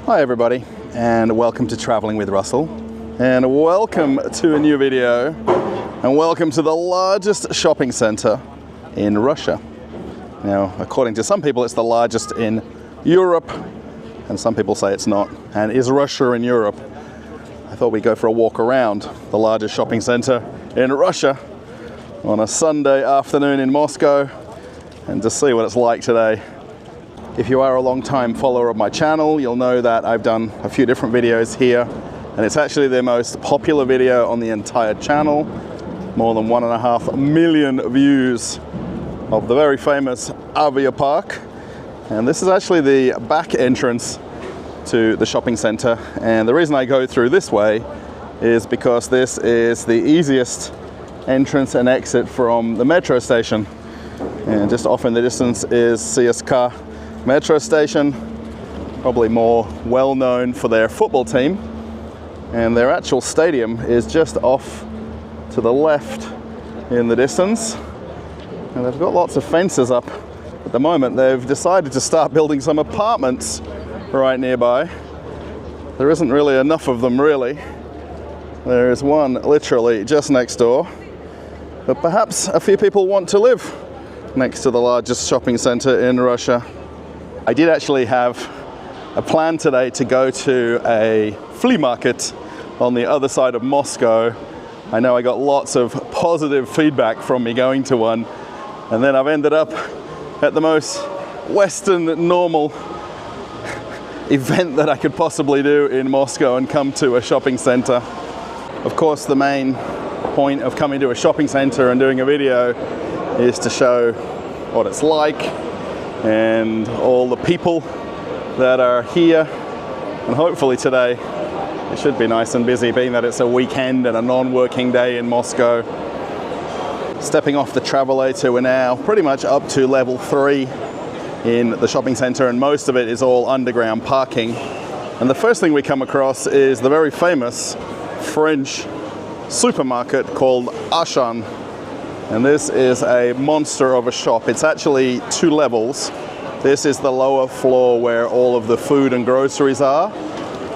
Hi everybody, and welcome to Traveling with Russell, and welcome to a new video, and welcome to the largest shopping center in Russia. Now, according to some people, it's the largest in Europe, and some people say it's not. And is Russia in Europe? I thought we'd go for a walk around the largest shopping center in Russia on a Sunday afternoon in Moscow, and to see what it's like today. If you are a long-time follower of my channel, you'll know that I've done a few different videos here, and it's actually the most popular video on the entire channel. More than 1.5 million views of the very famous AviaPark. And this is actually the back entrance to the shopping center. And the reason I go through this way is because this is the easiest entrance and exit from the metro station. And just off in the distance is CSKA metro station, probably more well known for their football team, and their actual stadium is just off to the left in the distance, and they've got lots of fences up. At the moment they've decided to start building some apartments right nearby. There isn't really enough of them really. There is one literally just next door, but perhaps a few people want to live next to the largest shopping center in Russia. I did actually have a plan today to go to a flea market on the other side of Moscow. I know I got lots of positive feedback from me going to one, and then I've ended up at the most Western normal event that I could possibly do in Moscow and come to a shopping center. Of course, the main point of coming to a shopping center and doing a video is to show what it's like and all the people that are here, and hopefully today it should be nice and busy, being that it's a weekend and a non-working day in Moscow. Stepping off the travelator, we're now pretty much up to level 3 in the shopping center, and most of it is all underground parking. And the first thing we come across is the very famous French supermarket called Auchan. And this is a monster of a shop. It's actually 2 levels. This is the lower floor where all of the food and groceries are.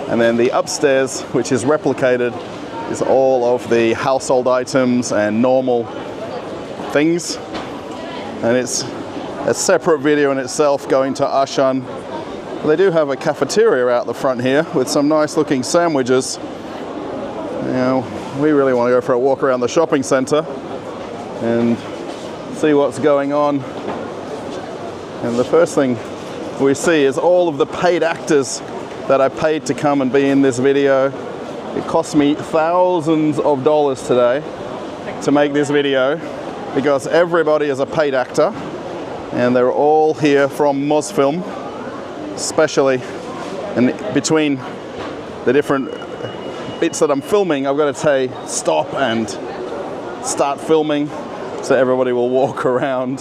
And then the upstairs, which is replicated, is all of the household items and normal things. And it's a separate video in itself going to Auchan. They do have a cafeteria out the front here with some nice looking sandwiches. You know, we really want to go for a walk around the shopping center and see what's going on. And the first thing we see is all of the paid actors that I paid to come and be in this video. It cost me thousands of dollars today to make this video because everybody is a paid actor, and they're all here from Mosfilm, especially. And between the different bits that I'm filming, I've got to say stop and start filming, so everybody will walk around.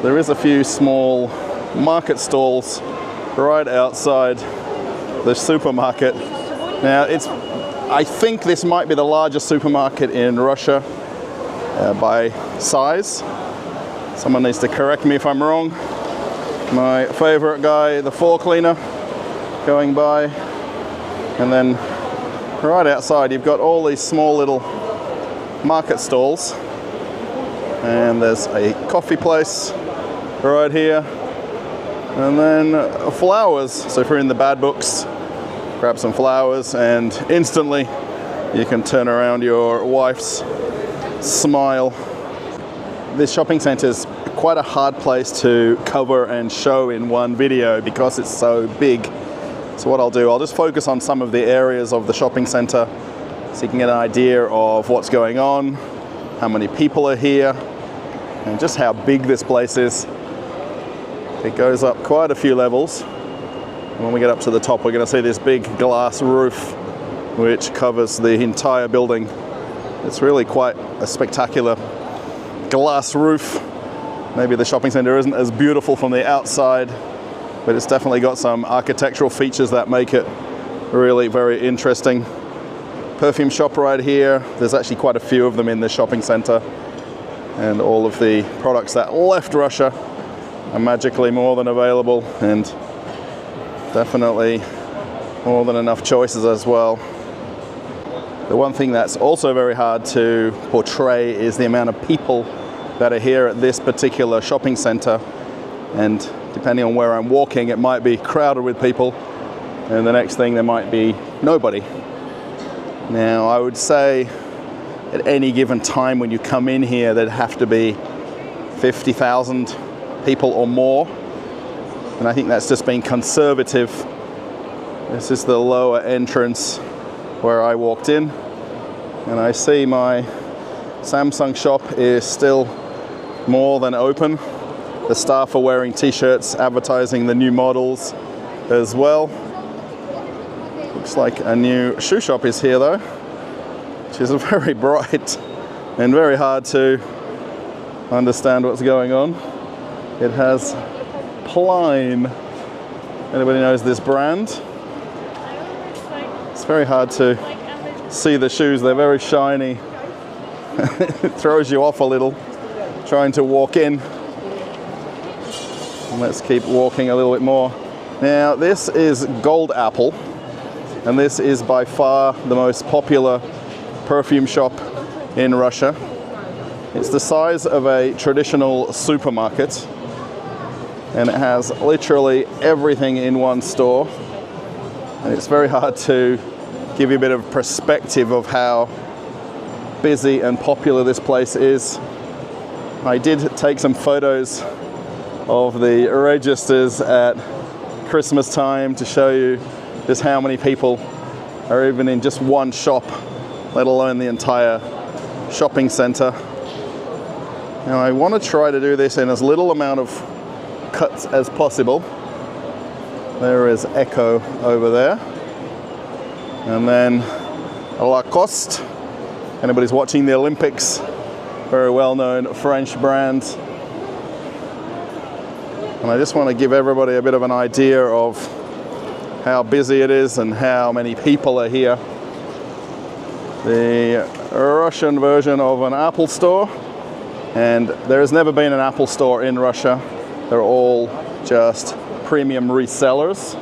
There is a few small market stalls right outside the supermarket. Now, I think this might be the largest supermarket in Russia by size. Someone needs to correct me if I'm wrong. My favorite guy, the floor cleaner, going by. And then right outside, you've got all these small little market stalls, and there's a coffee place right here, and then flowers. So if you're in the bad books, grab some flowers and instantly you can turn around your wife's smile. This shopping center is quite a hard place to cover and show in one video because it's so big. So what I'll do, I'll just focus on some of the areas of the shopping center so you can get an idea of what's going on, how many people are here, and just how big this place is. It goes up quite a few levels. And when we get up to the top, we're going to see this big glass roof which covers the entire building. It's really quite a spectacular glass roof. Maybe the shopping center isn't as beautiful from the outside, but it's definitely got some architectural features that make it really very interesting. Perfume shop right here. There's actually quite a few of them in the shopping center, and all of the products that left Russia are magically more than available, and definitely more than enough choices as well. The one thing that's also very hard to portray is the amount of people that are here at this particular shopping center. And depending on where I'm walking, it might be crowded with people, and the next thing there might be nobody. Now, I would say at any given time when you come in here, there'd have to be 50,000 people or more. And I think that's just being conservative. This is the lower entrance where I walked in, and I see my Samsung shop is still more than open. The staff are wearing t-shirts advertising the new models as well. Looks like a new shoe shop is here though, which is very bright and very hard to understand what's going on. It has Pline. Anybody knows this brand? It's very hard to see the shoes. They're very shiny. It throws you off a little trying to walk in. And let's keep walking a little bit more. Now, this is Gold Apple, and this is by far the most popular perfume shop in Russia. It's the size of a traditional supermarket, and it has literally everything in one store. And it's very hard to give you a bit of perspective of how busy and popular this place is. I did take some photos of the registers at Christmas time to show you just how many people are even in just one shop, let alone the entire shopping center. Now, I want to try to do this in as little amount of cuts as possible. There is Echo over there. And then Lacoste. Anybody's watching the Olympics, very well-known French brand. And I just want to give everybody a bit of an idea of how busy it is and how many people are here. The Russian version of an Apple store, and there has never been an Apple store in Russia. They're all just premium resellers,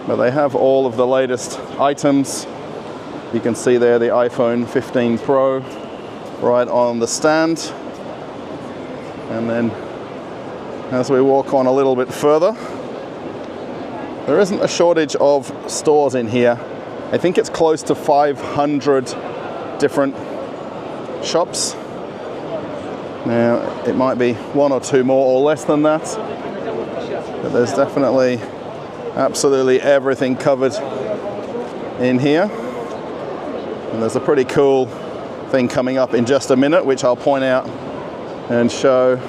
but they have all of the latest items. You can see there the iPhone 15 Pro right on the stand. And then as we walk on a little bit further, there isn't a shortage of stores in here. I think it's close to 500 different shops. Now, it might be one or two more or less than that, but there's definitely absolutely everything covered in here. And there's a pretty cool thing coming up in just a minute, which I'll point out and show.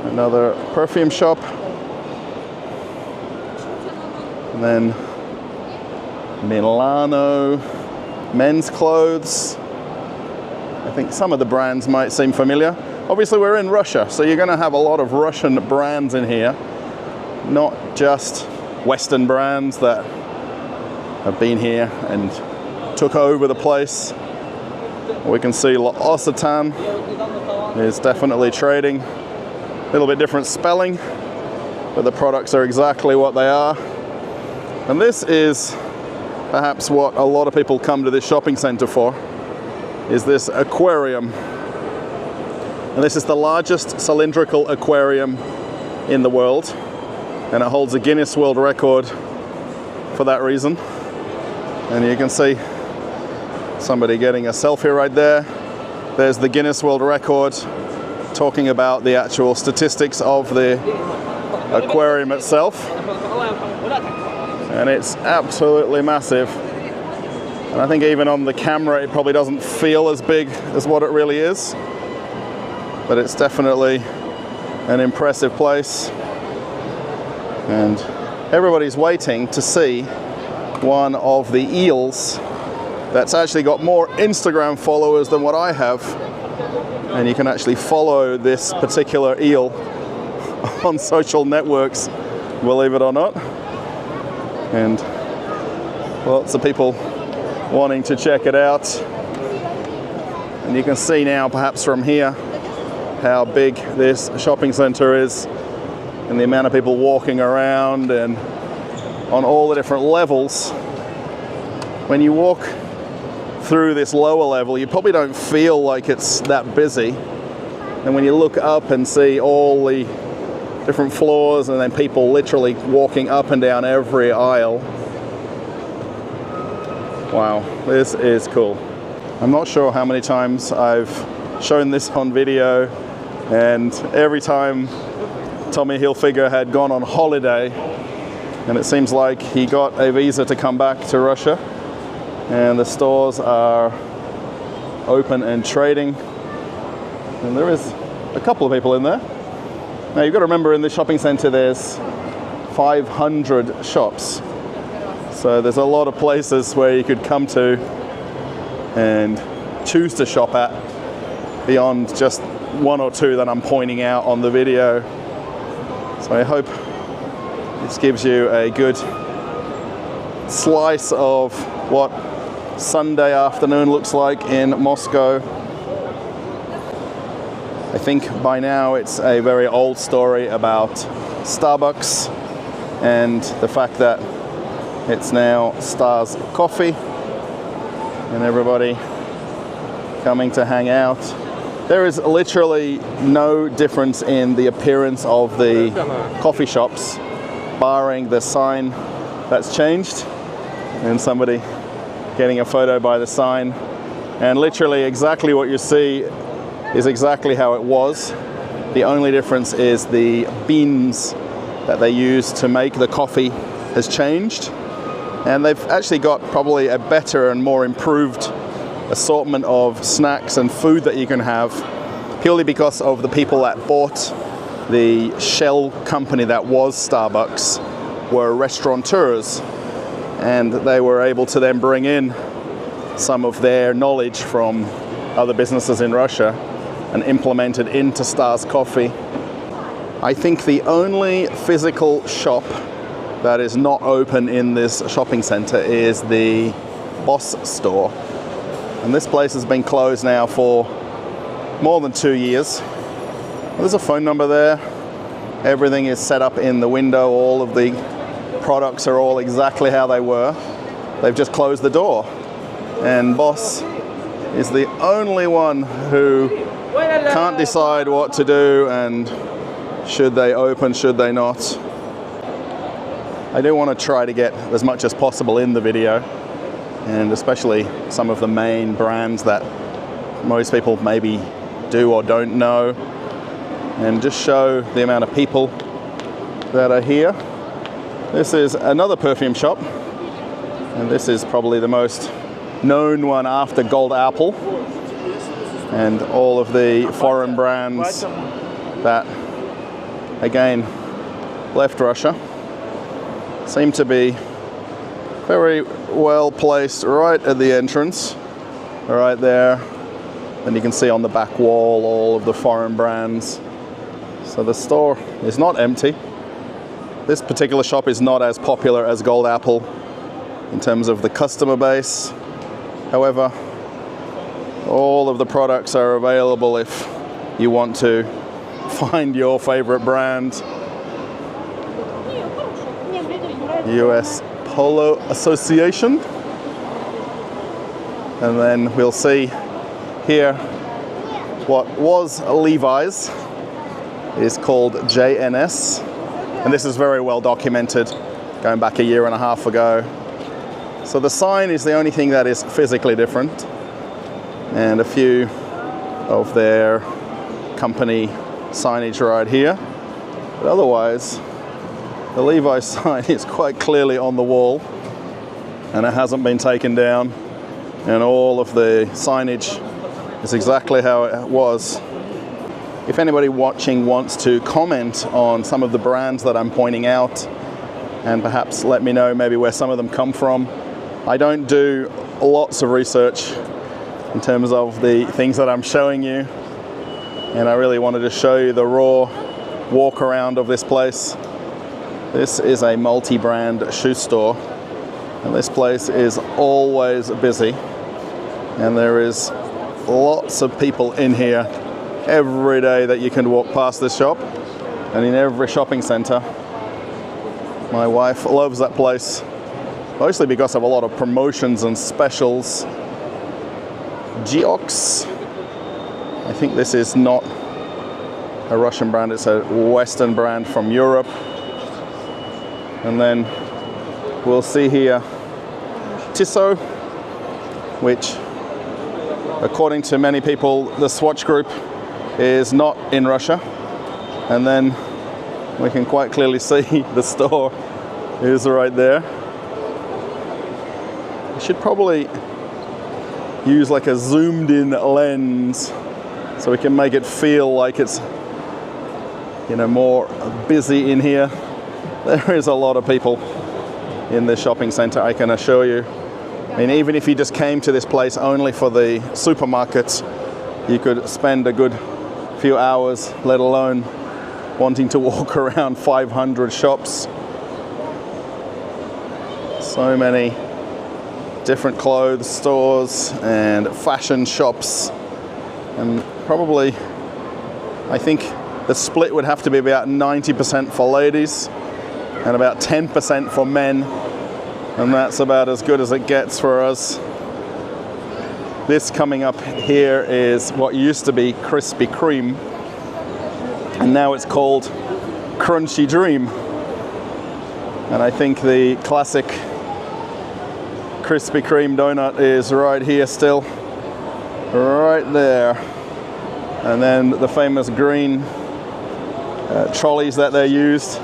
Another perfume shop. And then Milano men's clothes. I think some of the brands might seem familiar. Obviously, we're in Russia, so you're going to have a lot of Russian brands in here, not just Western brands that have been here and took over the place. We can see L'Occitane is definitely trading. A little bit different spelling, but the products are exactly what they are. And this is perhaps what a lot of people come to this shopping center for, is this aquarium. And this is the largest cylindrical aquarium in the world, and it holds a Guinness World Record for that reason. And you can see somebody getting a selfie right there. There's the Guinness World Record, talking about the actual statistics of the aquarium itself. And it's absolutely massive. And I think even on the camera it probably doesn't feel as big as what it really is. But it's definitely an impressive place. And everybody's waiting to see one of the eels that's actually got more Instagram followers than what I have. And you can actually follow this particular eel on social networks, believe it or not. And lots of people wanting to check it out. And you can see now, perhaps from here, how big this shopping center is and the amount of people walking around and on all the different levels. When you walk through this lower level, you probably don't feel like it's that busy. And when you look up and see all the different floors and then people literally walking up and down every aisle, wow, this is cool. I'm not sure how many times I've shown this on video, and every time Tommy Hilfiger had gone on holiday, and it seems like he got a visa to come back to Russia, and the stores are open and trading, and there is a couple of people in there. Now you've got to remember, in the shopping center there's 500 shops, so there's a lot of places where you could come to and choose to shop at beyond just one or two that I'm pointing out on the video. So I hope this gives you a good slice of what Sunday afternoon looks like in Moscow. I think by now it's a very old story about Starbucks and the fact that it's now Stars Coffee and everybody coming to hang out. There is literally no difference in the appearance of the coffee shops, barring the sign that's changed and somebody getting a photo by the sign. And literally exactly what you see is exactly how it was. The only difference is the beans that they use to make the coffee has changed. And they've actually got probably a better and more improved assortment of snacks and food that you can have, purely because of the people that bought the shell company that was Starbucks were restaurateurs, and they were able to then bring in some of their knowledge from other businesses in Russia and implement it into Stars Coffee. I think the only physical shop that is not open in this shopping center is the Boss store. And this place has been closed now for more than 2 years. There's a phone number there. Everything is set up in the window. All of the products are all exactly how they were. They've just closed the door. And Boss is the only one who can't decide what to do and should they open, should they not. I do want to try to get as much as possible in the video, and especially some of the main brands that most people maybe do or don't know, and just show the amount of people that are here. This is another perfume shop, and this is probably the most known one after Gold Apple, and all of the foreign brands that again left Russia seem to be very well placed right at the entrance, right there. And you can see on the back wall all of the foreign brands. So the store is not empty. This particular shop is not as popular as Gold Apple in terms of the customer base. However, all of the products are available if you want to find your favorite brand. US Polo Association. And then we'll see here what was Levi's is called JNS. And this is very well documented, going back 1.5 years ago. So the sign is the only thing that is physically different, and a few of their company signage right here. But otherwise, the Levi's sign is quite clearly on the wall, and it hasn't been taken down, and all of the signage is exactly how it was. If anybody watching wants to comment on some of the brands that I'm pointing out, and perhaps let me know maybe where some of them come from. I don't do lots of research in terms of the things that I'm showing you, and I really wanted to show you the raw walk around of this place. This is a multi-brand shoe store, and this place is always busy, and there is lots of people in here every day that you can walk past this shop. And in every shopping center My wife loves that place, mostly because of a lot of promotions and specials. Geox. I think this is not a Russian brand, it's a Western brand from Europe. And then we'll see here Tissot, which according to many people, the Swatch Group is not in Russia. And then we can quite clearly see the store is right there. I should probably use like a zoomed in lens so we can make it feel like it's, you know, more busy in here. There is a lot of people in this shopping center, I can assure you. I mean, even if you just came to this place only for the supermarkets, you could spend a good few hours, let alone wanting to walk around 500 shops. So many different clothes stores and fashion shops, and probably, I think the split would have to be about 90% for ladies and about 10% for men, and that's about as good as it gets for us. This coming up here is what used to be Krispy Kreme, and now it's called Crunchy Dream. And I think the classic Krispy Kreme donut is right here still, right there. And then the famous green trolleys that they used,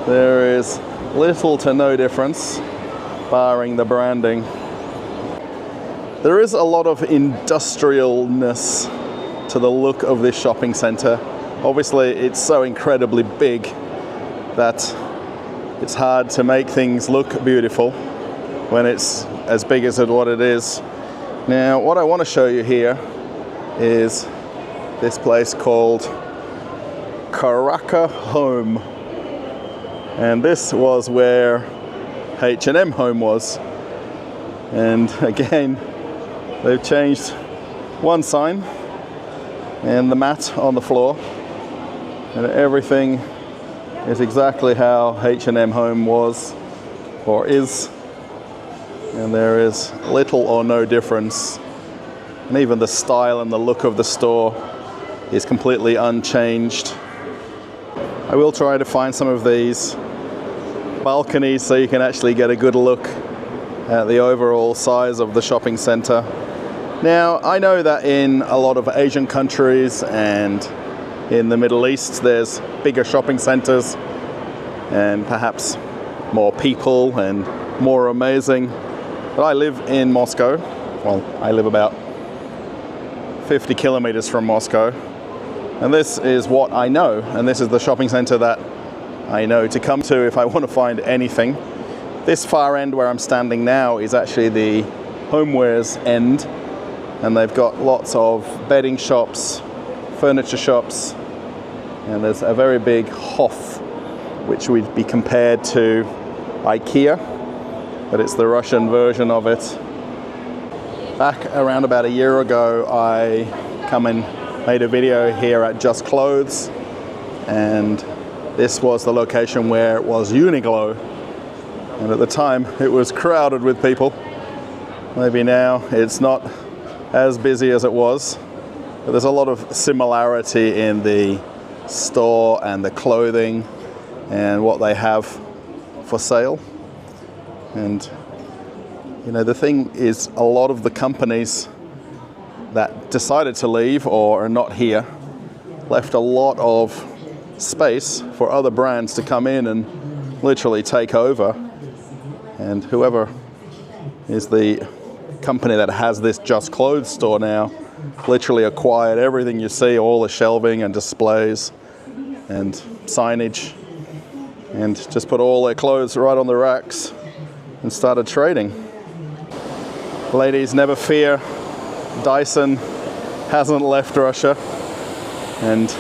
there is little to no difference, barring the branding. There is a lot of industrialness to the look of this shopping center. Obviously, it's so incredibly big that it's hard to make things look beautiful when it's as big as what it is. Now, what I want to show you here is this place called Karaka Home. And this was where H&M Home was. And again, they've changed one sign and the mat on the floor, and everything is exactly how H&M Home was or is, and there is little or no difference, and even the style and the look of the store is completely unchanged. I will try to find some of these balconies so you can actually get a good look at the overall size of the shopping center. Now, I know that in a lot of Asian countries and in the Middle East, there's bigger shopping centers and perhaps more people and more amazing. But I live in Moscow. Well, I live about 50 kilometers from Moscow. And this is what I know. And this is the shopping center that I know to come to if I want to find anything. This far end where I'm standing now is actually the homewares end. And they've got lots of bedding shops, furniture shops, and there's a very big Hof, which would be compared to IKEA, but it's the Russian version of it. Back around about a year ago, I come and made a video here at Just Clothes, and this was the location where it was Uniqlo, and at the time it was crowded with people. Maybe now it's not as busy as it was, but there's a lot of similarity in the store and the clothing and what they have for sale. And you know, the thing is, a lot of the companies that decided to leave or are not here left a lot of space for other brands to come in and literally take over. And whoever is the company that has this Just Clothes store now literally acquired everything you see, all the shelving and displays and signage, and just put all their clothes right on the racks and started trading. Ladies, never fear, Dyson hasn't left Russia, and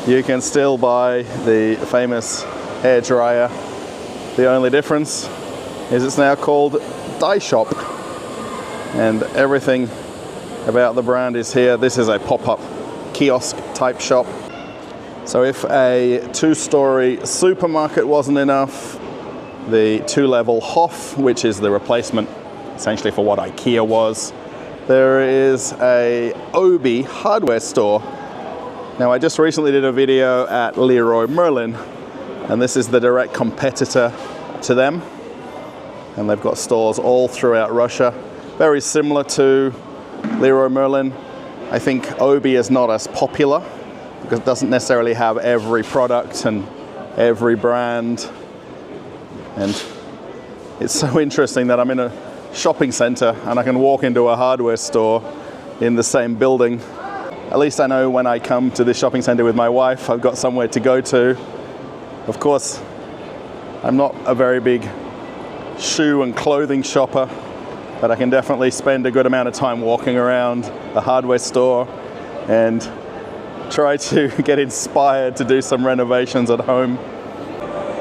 you can still buy the famous hair dryer. The only difference is it's now called Dye Shop, and everything about the brand is here. This is a pop-up kiosk type shop. So if a 2-story supermarket wasn't enough, the 2-level Hof, which is the replacement essentially for what IKEA was, there is a Obi hardware store. Now, I just recently did a video at Leroy Merlin, and this is the direct competitor to them. And they've got stores all throughout Russia, very similar to Leroy Merlin. I think Obi is not as popular because it doesn't necessarily have every product and every brand. And it's so interesting that I'm in a shopping center and I can walk into a hardware store in the same building. At least I know when I come to this shopping center with my wife, I've got somewhere to go to. Of course, I'm not a very big shoe and clothing shopper, but I can definitely spend a good amount of time walking around a hardware store and try to get inspired to do some renovations at home.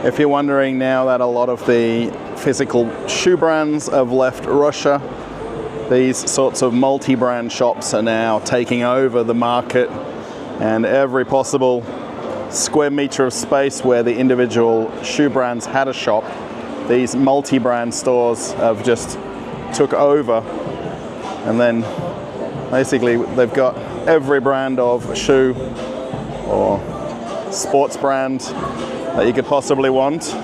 If you're wondering, now that a lot of the physical shoe brands have left Russia, these sorts of multi-brand shops are now taking over the market, and every possible square meter of space where the individual shoe brands had a shop, these multi-brand stores have just took over. And then basically they've got every brand of shoe or sports brand that you could possibly want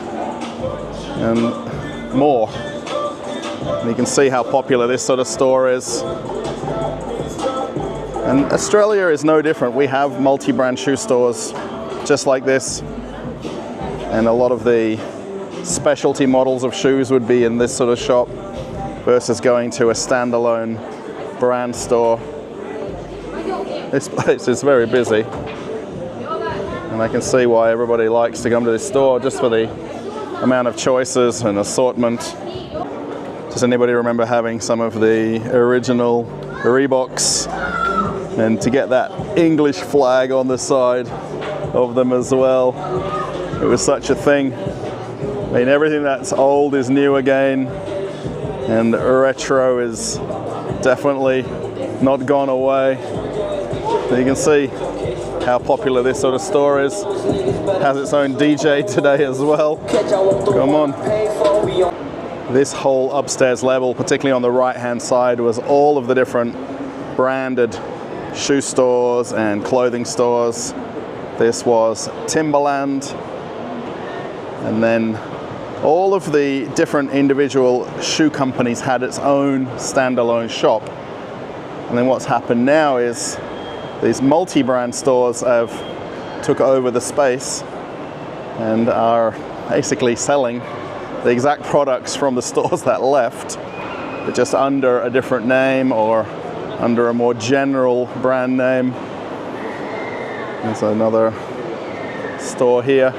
and more. And you can see how popular this sort of store is. And Australia is no different. We have multi-brand shoe stores just like this, and a lot of the specialty models of shoes would be in this sort of shop versus going to a standalone brand store. This place is very busy, and I can see why everybody likes to come to this store, just for the amount of choices and assortment. Does anybody remember having some of the original Reeboks, and to get that English flag on the side of them as well? It was such a thing. I mean, everything that's old is new again, and retro is definitely not gone away. So you can see how popular this sort of store is. It has its own DJ today as well. Come on. This whole upstairs level, particularly on the right-hand side, was all of the different branded shoe stores and clothing stores. This was Timberland, and then all of the different individual shoe companies had its own standalone shop. And then what's happened now is these multi-brand stores have took over the space and are basically selling the exact products from the stores that left, but just under a different name or under a more general brand name. There's another store here.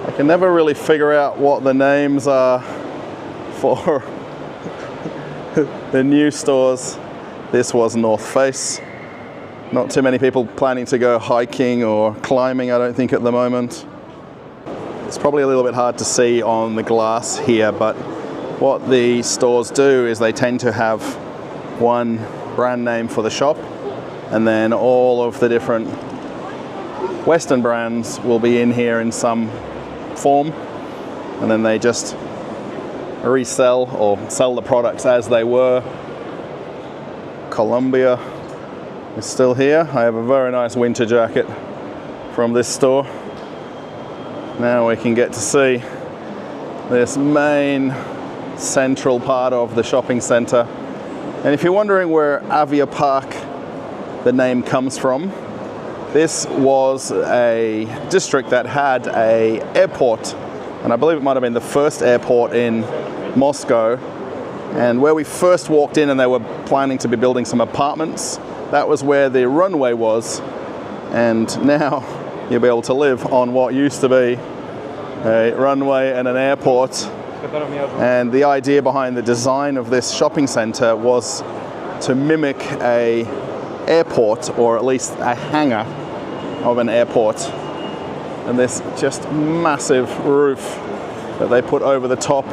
I can never really figure out what the names are for the new stores. This was North Face. Not too many people planning to go hiking or climbing, I don't think, at the moment. It's probably a little bit hard to see on the glass here, but what the stores do is they tend to have one brand name for the shop, and then all of the different Western brands will be in here in some form, and then they just resell or sell the products as they were. Columbia is still here. I have a very nice winter jacket from this store. Now we can get to see this main central part of the shopping center. And if you're wondering where AviaPark, the name, comes from, this was a district that had an airport, and I believe it might have been the first airport in Moscow. And where we first walked in and they were planning to be building some apartments, that was where the runway was. And now you'll be able to live on what used to be a runway and an airport. And the idea behind the design of this shopping center was to mimic a airport, or at least a hangar of an airport. And this just massive roof that they put over the top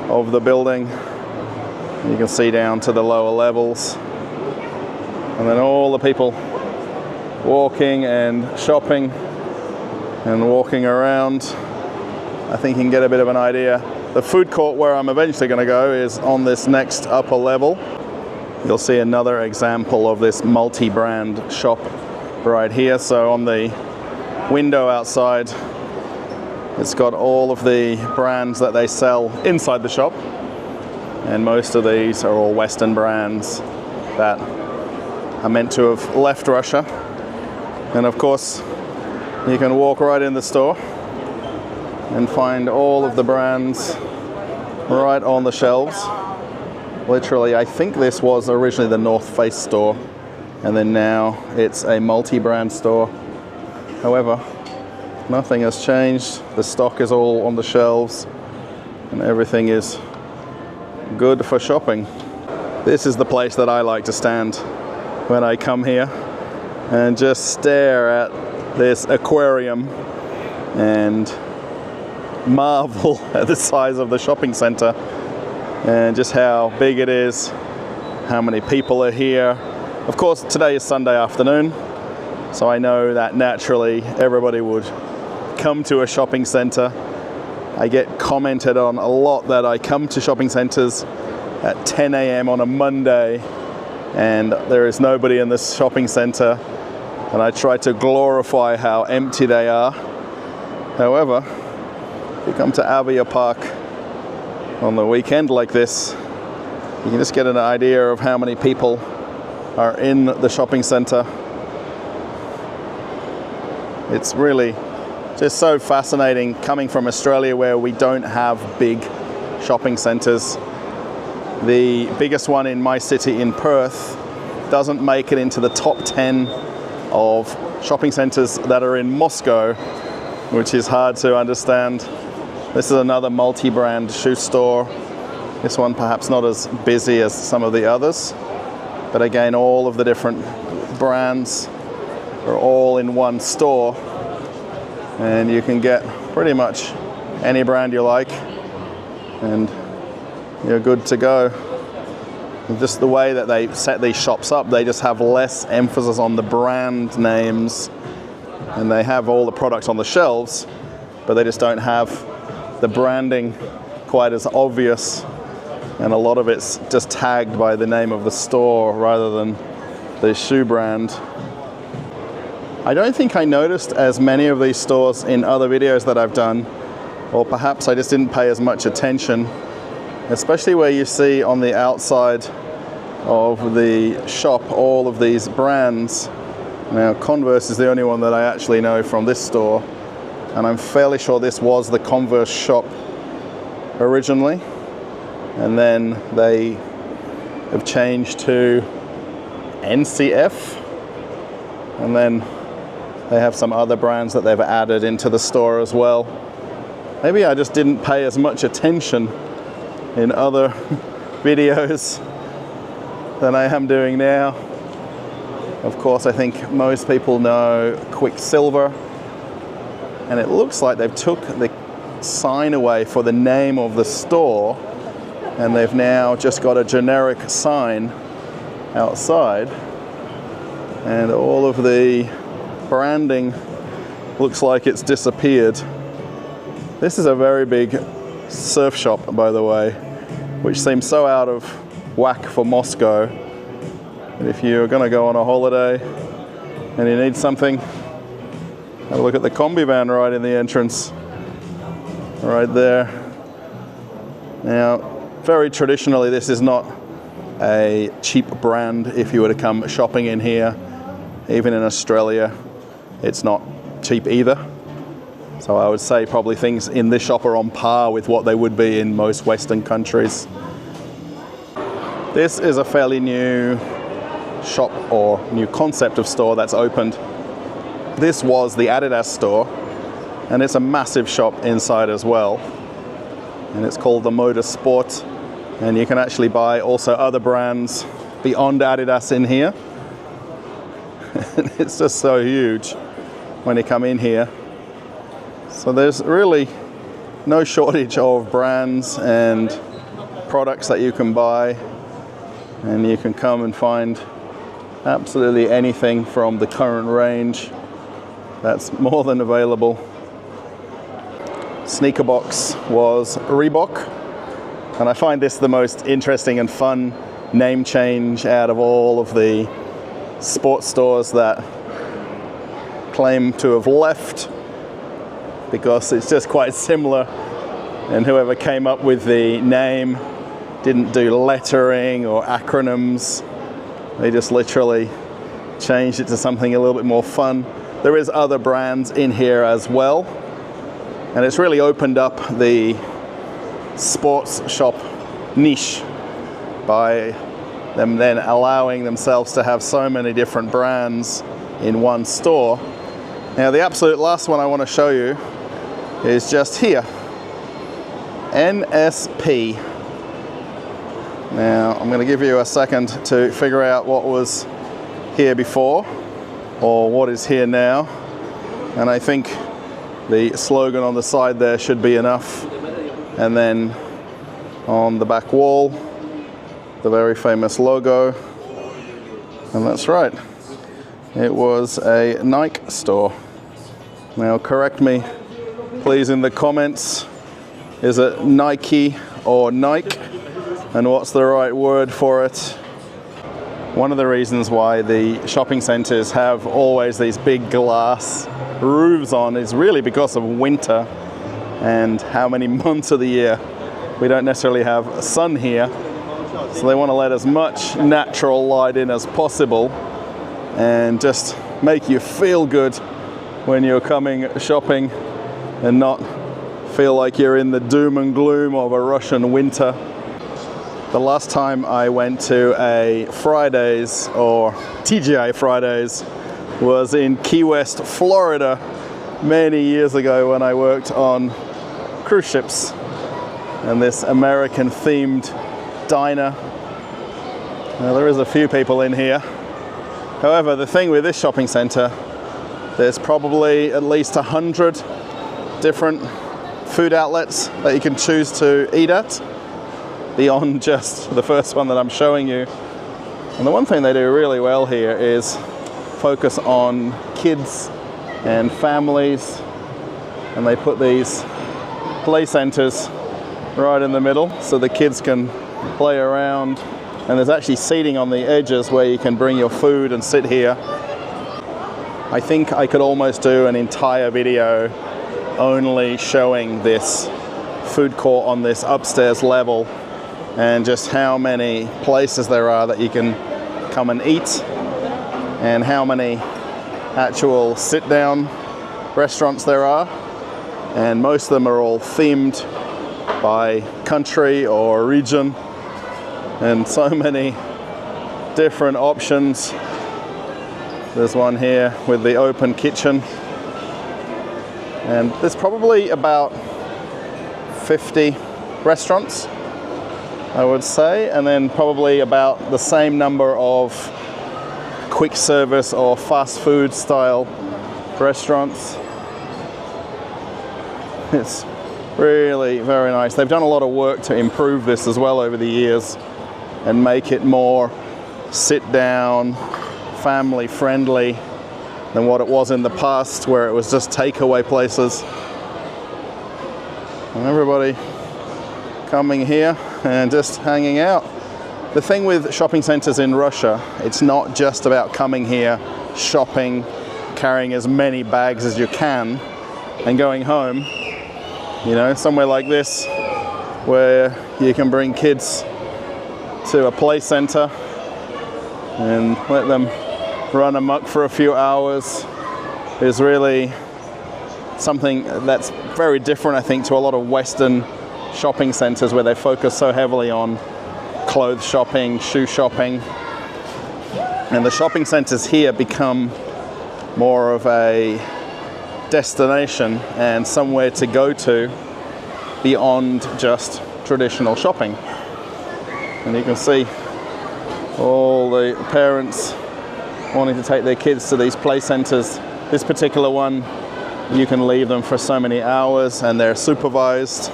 of the building. You can see down to the lower levels. And then all the people walking and shopping and walking around, I think you can get a bit of an idea. The food court where I'm eventually going to go is on this next upper level. You'll see another example of this multi-brand shop right here. So on the window outside, it's got all of the brands that they sell inside the shop, and most of these are all Western brands that are meant to have left Russia. And of course, you can walk right in the store and find all of the brands right on the shelves. Literally, I think this was originally the North Face store, and then now it's a multi-brand store. However, nothing has changed. The stock is all on the shelves and everything is good for shopping. This is the place that I like to stand when I come here and just stare at this aquarium and marvel at the size of the shopping center and just how big it is, how many people are here. Of course, today is Sunday afternoon, so I know that naturally everybody would come to a shopping center. I get commented on a lot that I come to shopping centers at 10 a.m. on a Monday and there is nobody in this shopping center, and I try to glorify how empty they are. However, if you come to AviaPark on the weekend like this, you can just get an idea of how many people are in the shopping center. It's really just so fascinating coming from Australia, where we don't have big shopping centers. The biggest one in my city in Perth doesn't make it into the top 10 of shopping centers that are in Moscow, which is hard to understand. This is another multi-brand shoe store. This one perhaps not as busy as some of the others, but again, all of the different brands are all in one store, and you can get pretty much any brand you like and you're good to go. Just the way that they set these shops up, they just have less emphasis on the brand names, and they have all the products on the shelves, but they just don't have the branding quite as obvious, and a lot of it's just tagged by the name of the store rather than the shoe brand. I don't think I noticed as many of these stores in other videos that I've done, or perhaps I just didn't pay as much attention, especially where you see on the outside of the shop all of these brands. Now, Converse is the only one that I actually know from this store, and I'm fairly sure this was the Converse shop originally, and then they have changed to NCF, and then they have some other brands that they've added into the store as well. Maybe I just didn't pay as much attention in other videos than I am doing now. Of course, I think most people know Quicksilver, and it looks like they've took the sign away for the name of the store, and they've now just got a generic sign outside, and all of the branding looks like it's disappeared. This is a very big surf shop, by the way, which seems so out of whack for Moscow. And if you're going to go on a holiday and you need something, have a look at the combi van right in the entrance, right there. Now, very traditionally, this is not a cheap brand. If you were to come shopping in here, even in Australia, it's not cheap either. So I would say probably things in this shop are on par with what they would be in most Western countries. This is a fairly new shop or new concept of store that's opened. This was the Adidas store, and it's a massive shop inside as well. And it's called the Motorsport, and you can actually buy also other brands beyond Adidas in here. And it's just so huge when you come in here. So there's really no shortage of brands and products that you can buy, and you can come and find absolutely anything from the current range. That's more than available. Sneaker box was Reebok, and I find this the most interesting and fun name change out of all of the sports stores that claim to have left, because it's just quite similar, and whoever came up with the name didn't do lettering or acronyms. They just literally changed it to something a little bit more fun. There is other brands in here as well, and it's really opened up the sports shop niche by them then allowing themselves to have so many different brands in one store. Now the absolute last one I want to show you is just here, NSP. Now I'm going to give you a second to figure out what was here before or what is here now, and I think the slogan on the side there should be enough, and then on the back wall the very famous logo, and that's right, it was a Nike store. Now correct me please in the comments, is it Nike or Nike, and what's the right word for it? One of the reasons why the shopping centers have always these big glass roofs on is really because of winter and how many months of the year we don't necessarily have sun here. So they want to let as much natural light in as possible and just make you feel good when you're coming shopping and not feel like you're in the doom and gloom of a Russian winter. The last time I went to a Fridays or TGI Fridays was in Key West, Florida, many years ago when I worked on cruise ships, and this American themed diner. Now there is a few people in here. However, the thing with this shopping center, there's probably at least 100 different food outlets that you can choose to eat at, beyond just the first one that I'm showing you. And the one thing they do really well here is focus on kids and families, and they put these play centers right in the middle so the kids can play around, and there's actually seating on the edges where you can bring your food and sit here. I think I could almost do an entire video only showing this food court on this upstairs level and just how many places there are that you can come and eat, and how many actual sit-down restaurants there are, and most of them are all themed by country or region, and so many different options. There's one here with the open kitchen, and there's probably about 50 restaurants, I would say, and then probably about the same number of quick service or fast food style restaurants. It's really very nice. They've done a lot of work to improve this as well over the years and make it more sit down, family friendly than what it was in the past, where it was just takeaway places. And everybody coming here and just hanging out. The thing with shopping centers in Russia, it's not just about coming here, shopping, carrying as many bags as you can and going home. You know, somewhere like this where you can bring kids to a play center and let them run amok for a few hours is really something that's very different, I think, to a lot of Western shopping centers where they focus so heavily on clothes shopping, shoe shopping. And the shopping centers here become more of a destination and somewhere to go to beyond just traditional shopping. And you can see all the parents wanting to take their kids to these play centers. This particular one, you can leave them for so many hours and they're supervised,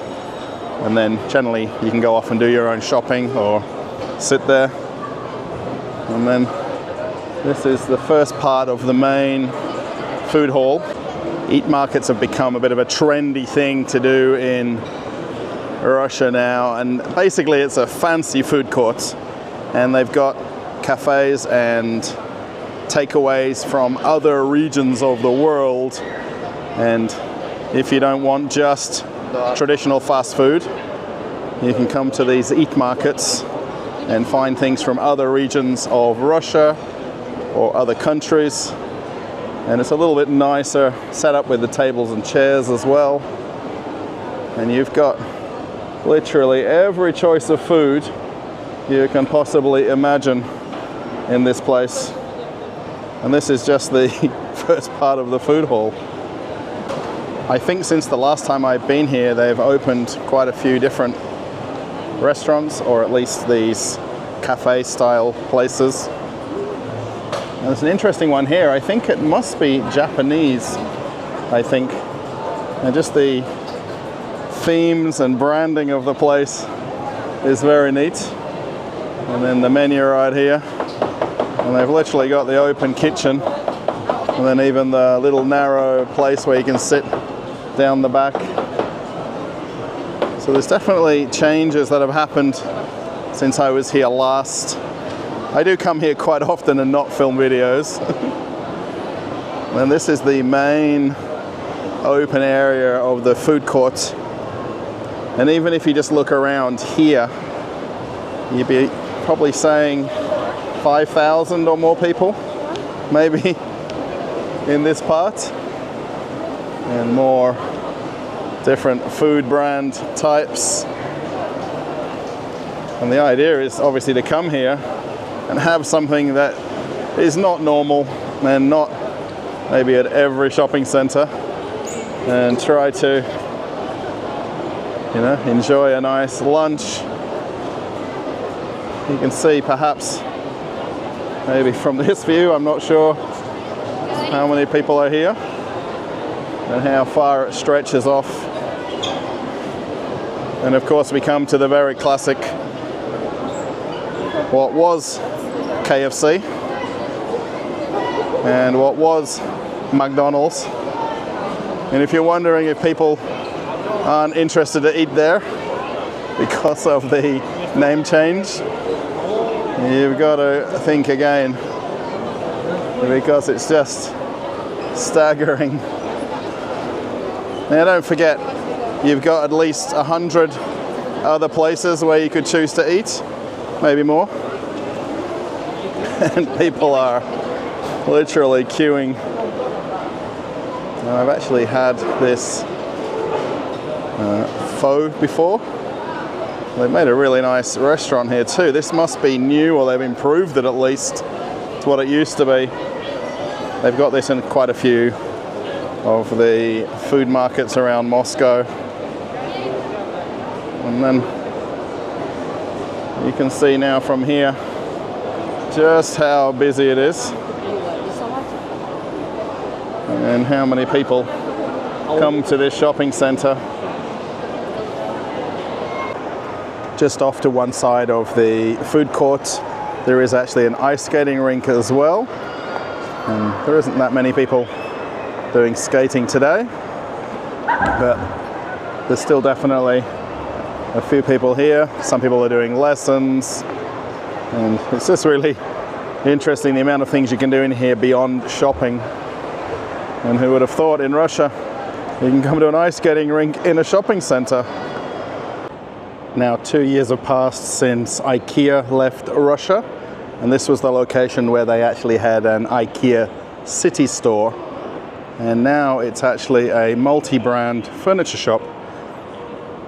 and then generally you can go off and do your own shopping or sit there. And then This is the first part of the main food hall. Eat markets have become a bit of a trendy thing to do in Russia now, and basically it's a fancy food court, and they've got cafes and takeaways from other regions of the world. And if you don't want just traditional fast food, you can come to these eat markets and find things from other regions of Russia or other countries. And it's a little bit nicer set up with the tables and chairs as well. And you've got literally every choice of food you can possibly imagine in this place. And this is just the first part of the food hall. I think since the last time I've been here, they've opened quite a few different restaurants, or at least these cafe style places. And there's an interesting one here. I think it must be Japanese, and just the themes and branding of the place is very neat. And then the menu right here, and they've literally got the open kitchen, and then even the little narrow place where you can sit down the back. So there's definitely changes that have happened since I was here last. I do come here quite often and not film videos. And this is the main open area of the food court. And even if you just look around here, you'd be probably saying 5,000 or more people, maybe, in this part. And more different food brand types. And the idea is obviously to come here and have something that is not normal and not maybe at every shopping center, and try to, enjoy a nice lunch. You can see perhaps maybe from this view, I'm not sure how many people are here and how far it stretches off. And of course we come to the very classic, what was KFC and what was McDonald's. And if you're wondering if people aren't interested to eat there because of the name change, you've got to think again, because it's just staggering. Now don't forget, you've got at least 100 other places where you could choose to eat, maybe more. And people are literally queuing. Now, I've actually had this pho before. They've made a really nice restaurant here too. This must be new, or they've improved it at least to what it used to be. They've got this in quite a few of the food markets around Moscow. And then you can see now from here just how busy it is and how many people come to this shopping center. Just off to one side of the food court, there is actually an ice skating rink as well. And there isn't that many people doing skating today, but there's still definitely a few people here. Some people are doing lessons, and it's just really interesting the amount of things you can do in here beyond shopping. And who would have thought in Russia you can come to an ice skating rink in a shopping center? Now 2 years have passed since IKEA left Russia, and this was the location where they actually had an IKEA city store. And now it's actually a multi-brand furniture shop.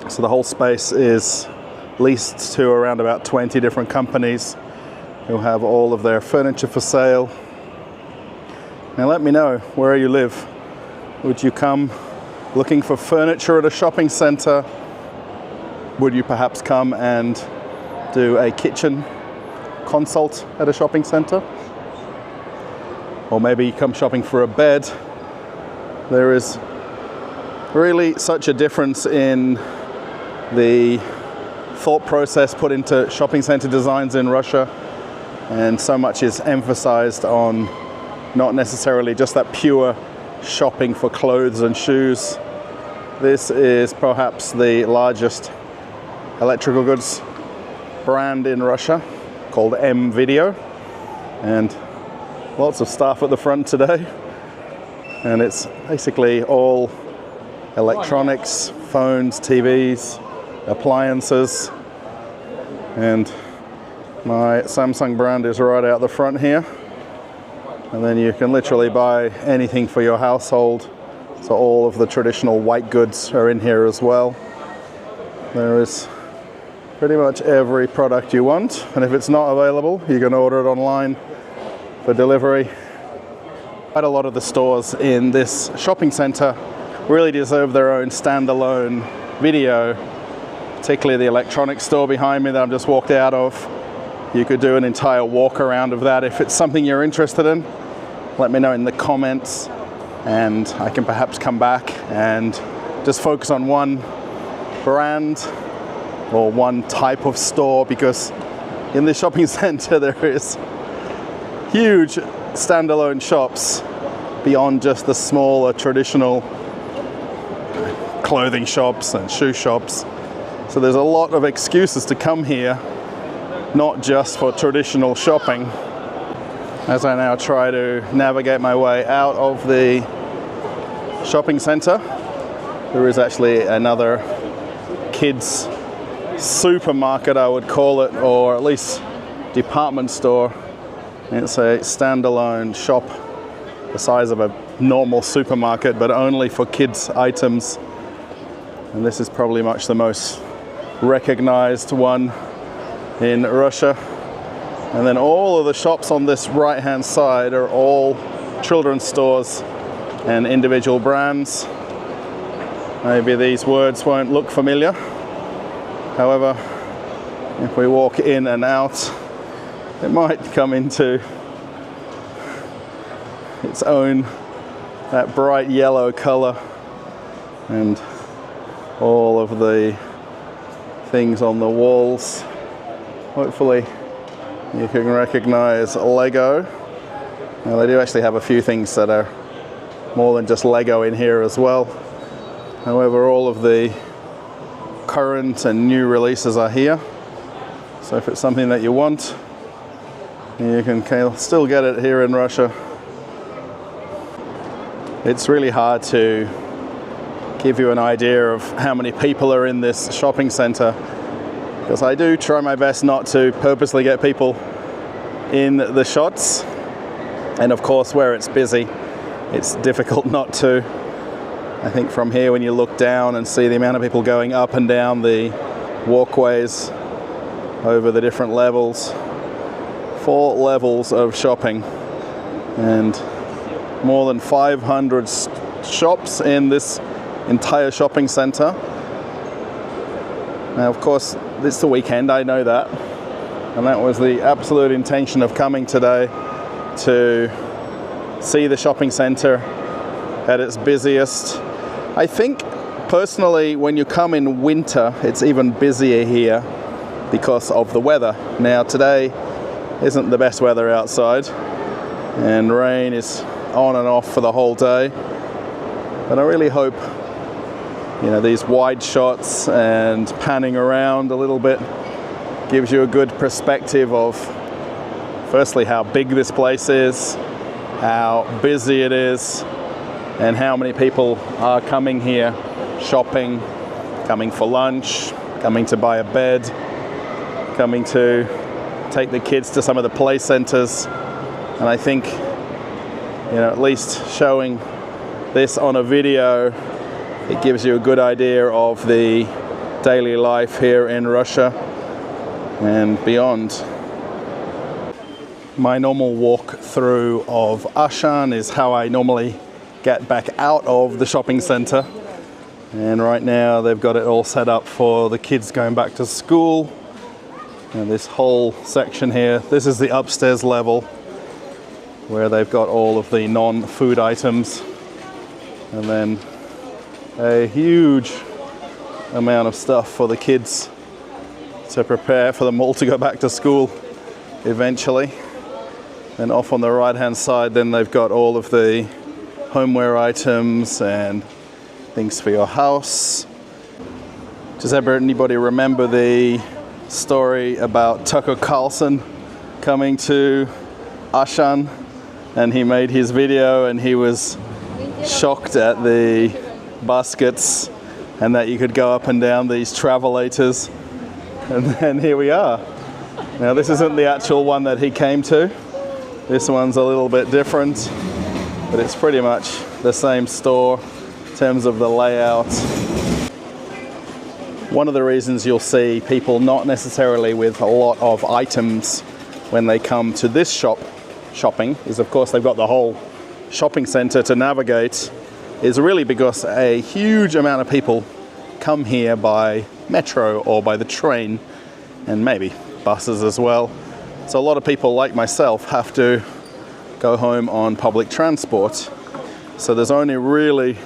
So the whole space is leased to around about 20 different companies who have all of their furniture for sale. Now let me know where you live. Would you come looking for furniture at a shopping center? Would you perhaps come and do a kitchen consult at a shopping center? Or maybe you come shopping for a bed. There is really such a difference in the thought process put into shopping center designs in Russia. and so much is emphasized on not necessarily just that pure shopping for clothes and shoes. This is perhaps the largest electrical goods brand in Russia, called M-Video, and lots of staff at the front today. And it's basically all electronics, phones, TVs, appliances, and my Samsung brand is right out the front here. And then you can literally buy anything for your household. So all of the traditional white goods are in here as well. There is pretty much every product you want, and if it's not available, you can order it online for delivery. Quite a lot of the stores in this shopping center really deserve their own standalone video, particularly the electronics store behind me that I've just walked out of. You could do an entire walk around of that. If it's something you're interested in, let me know in the comments, and I can perhaps come back and just focus on one brand or one type of store, because in this shopping center there is huge standalone shops beyond just the smaller traditional clothing shops and shoe shops. So there's a lot of excuses to come here, not just for traditional shopping. As I now try to navigate my way out of the shopping center, there is actually another kids supermarket, I would call it, or at least department store. It's a standalone shop the size of a normal supermarket, but only for kids items. And this is probably much the most recognized one in Russia. And then all of the shops on this right hand side are all children's stores and individual brands. Maybe these words won't look familiar. However, if we walk in and out, it might come into its own, that bright yellow color, and all of the things on the walls. Hopefully you can recognize Lego. Now they do actually have a few things that are more than just Lego in here as well. However, all of the current and new releases are here. So if it's something that you want, you can still get it here in Russia. It's really hard to give you an idea of how many people are in this shopping center, because I do try my best not to purposely get people in the shots. And of course, where it's busy, it's difficult not to. I think from here, when you look down and see the amount of people going up and down the walkways over the different levels, 4 levels of shopping, and more than 500 shops in this entire shopping center. Now, of course, it's the weekend, I know that, and that was the absolute intention of coming today, to see the shopping center at its busiest. I think personally, when you come in winter, it's even busier here because of the weather. Now today isn't the best weather outside, and rain is on and off for the whole day. But I really hope, you know, these wide shots and panning around a little bit gives you a good perspective of, firstly, how big this place is, how busy it is, and how many people are coming here shopping, coming for lunch, coming to buy a bed, coming to take the kids to some of the play centers. And I think, you know, at least showing this on a video, it gives you a good idea of the daily life here in Russia and beyond. My normal walk through of Ashan is how I normally get back out of the shopping center. And right now they've got it all set up for the kids going back to school. And this whole section here, this is the upstairs level where they've got all of the non-food items. And then a huge amount of stuff for the kids to prepare for them all to go back to school. eventually. And off on the right hand side then they've got all of the homeware items and things for your house. Does anybody remember the story about Tucker Carlson coming to Ashan, and he made his video and he was shocked at the baskets and that you could go up and down these travelators, and then here we are. Now this isn't the actual one that he came to. This one's a little bit different, but it's pretty much the same store in terms of the layout. One of the reasons you'll see people not necessarily with a lot of items when they come to this shopping is, of course, they've got the whole shopping center to navigate, is really because a huge amount of people come here by metro or by the train, and maybe buses as well. So a lot of people like myself have to go home on public transport. So there's only really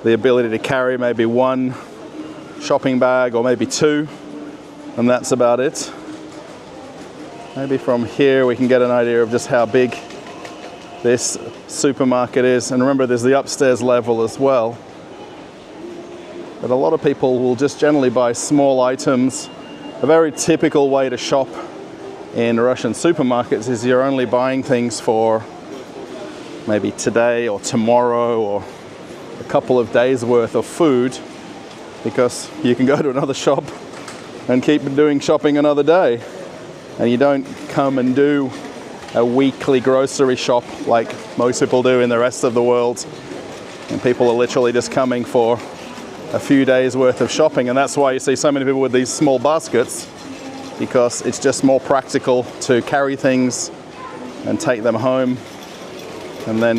the ability to carry maybe one shopping bag or maybe two, and that's about it. Maybe from here we can get an idea of just how big this supermarket is. And remember, there's the upstairs level as well. But a lot of people will just generally buy small items. A very typical way to shop in Russian supermarkets is you're only buying things for maybe today or tomorrow or a couple of days worth of food, because you can go to another shop and keep doing shopping another day. And you don't come and do a weekly grocery shop like most people do in the rest of the world. And people are literally just coming for a few days worth of shopping. And that's why you see so many people with these small baskets, because it's just more practical to carry things and take them home. And then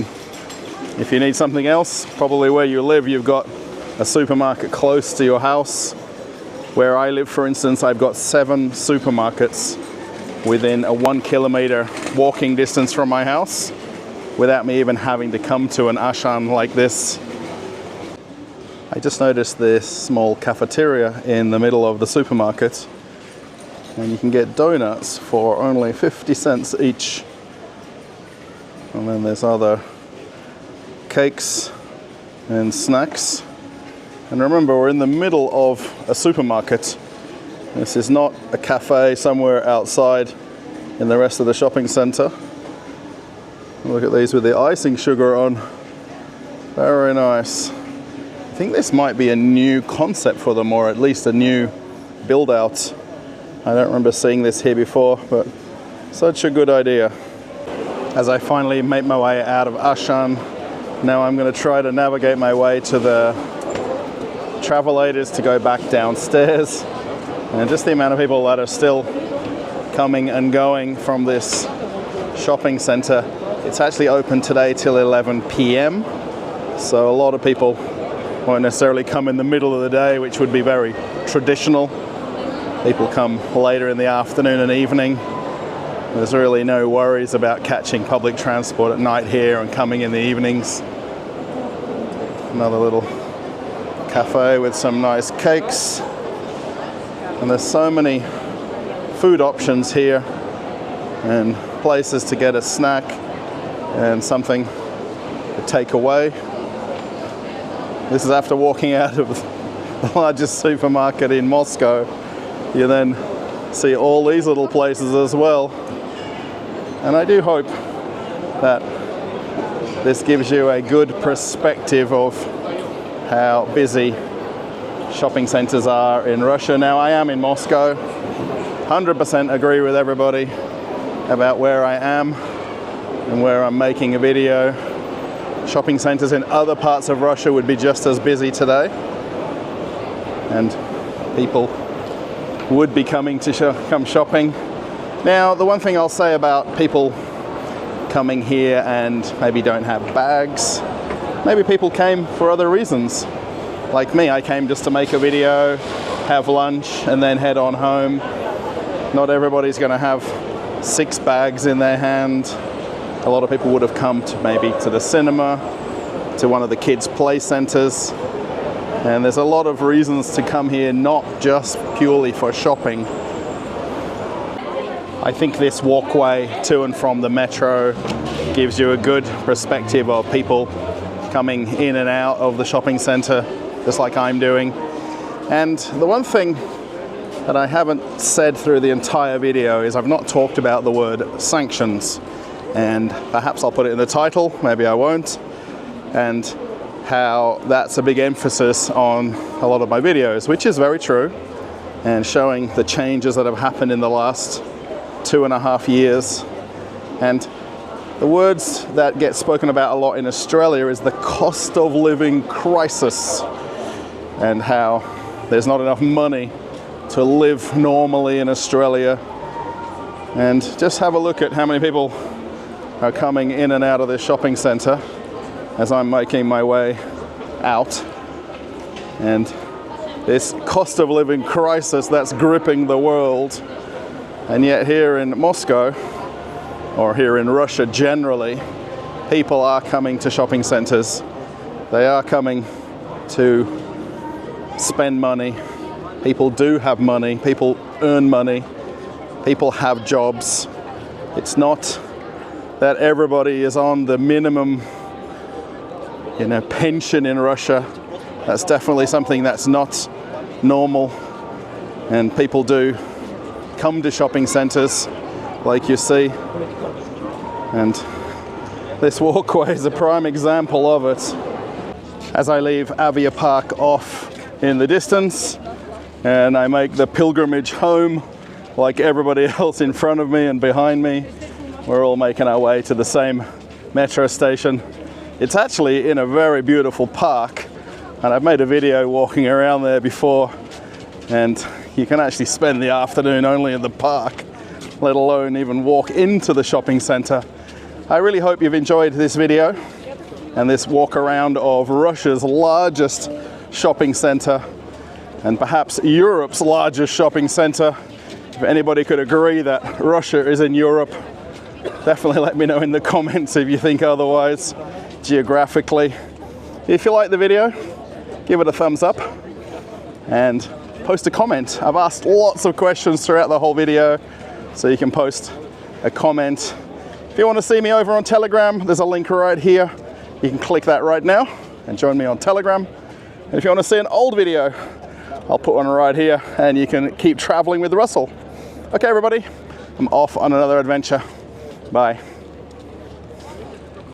if you need something else, probably where you live, you've got a supermarket close to your house. Where I live, for instance, I've got 7 supermarkets within a 1 kilometer walking distance from my house, without me even having to come to an Ashan like this. I just noticed this small cafeteria in the middle of the supermarket, and you can get donuts for only 50 cents each. And then there's other cakes and snacks. And remember, we're in the middle of a supermarket. This is not a cafe somewhere outside in the rest of the shopping center. Look at these with the icing sugar on. Very nice. I think this might be a new concept for them, or at least a new build out. I don't remember seeing this here before, but such a good idea. As I finally make my way out of Ashan, now I'm going to try to navigate my way to the travelators to go back downstairs. And just the amount of people that are still coming and going from this shopping center. It's actually open today till 11 p.m. So a lot of people won't necessarily come in the middle of the day, which would be very traditional. People come later in the afternoon and evening. There's really no worries about catching public transport at night here and coming in the evenings. Another little cafe with some nice cakes. And there's so many food options here and places to get a snack and something to take away. This is after walking out of the largest supermarket in Moscow. You then see all these little places as well. And I do hope that this gives you a good perspective of how busy shopping centers are in Russia. Now, I am in Moscow. 100% agree with everybody about where I am and where I'm making a video. Shopping centers in other parts of Russia would be just as busy today, and people would be coming to come shopping. Now, the one thing I'll say about people coming here and maybe don't have bags, maybe people came for other reasons. Like me, I came just to make a video, have lunch, and then head on home. Not everybody's going to have 6 bags in their hand. A lot of people would have come to maybe to the cinema, to one of the kids' play centers. And there's a lot of reasons to come here, not just purely for shopping. I think this walkway to and from the metro gives you a good perspective of people coming in and out of the shopping center, just like I'm doing. And the one thing that I haven't said through the entire video is I've not talked about the word sanctions. And perhaps I'll put it in the title, maybe I won't. And how that's a big emphasis on a lot of my videos, which is very true, and showing the changes that have happened in the last 2.5 years. And the words that get spoken about a lot in Australia is the cost of living crisis, and how there's not enough money to live normally in Australia. And just have a look at how many people are coming in and out of this shopping centre as I'm making my way out. And this cost of living crisis that's gripping the world. And yet here in Moscow, or here in Russia generally, people are coming to shopping centres. They are coming to spend money. People do have money. People earn money. People have jobs. It's not that everybody is on the minimum, pension in Russia. That's definitely something that's not normal. And people do come to shopping centres, like you see. And this walkway is a prime example of it. As I leave AviaPark off in the distance, and I make the pilgrimage home, like everybody else in front of me and behind me, we're all making our way to the same metro station. It's actually in a very beautiful park, and I've made a video walking around there before, and you can actually spend the afternoon only in the park, let alone even walk into the shopping centre. I really hope you've enjoyed this video and this walk around of Russia's largest shopping centre, and perhaps Europe's largest shopping centre. If anybody could agree that Russia is in Europe, definitely let me know in the comments if you think otherwise, geographically. If you like the video, give it a thumbs up and post a comment. I've asked lots of questions throughout the whole video, so you can post a comment. If you want to see me over on Telegram, there's a link right here. You can click that right now and join me on Telegram. And if you want to see an old video, I'll put one right here, and you can keep traveling with Russell. Okay, everybody, I'm off on another adventure. Bye.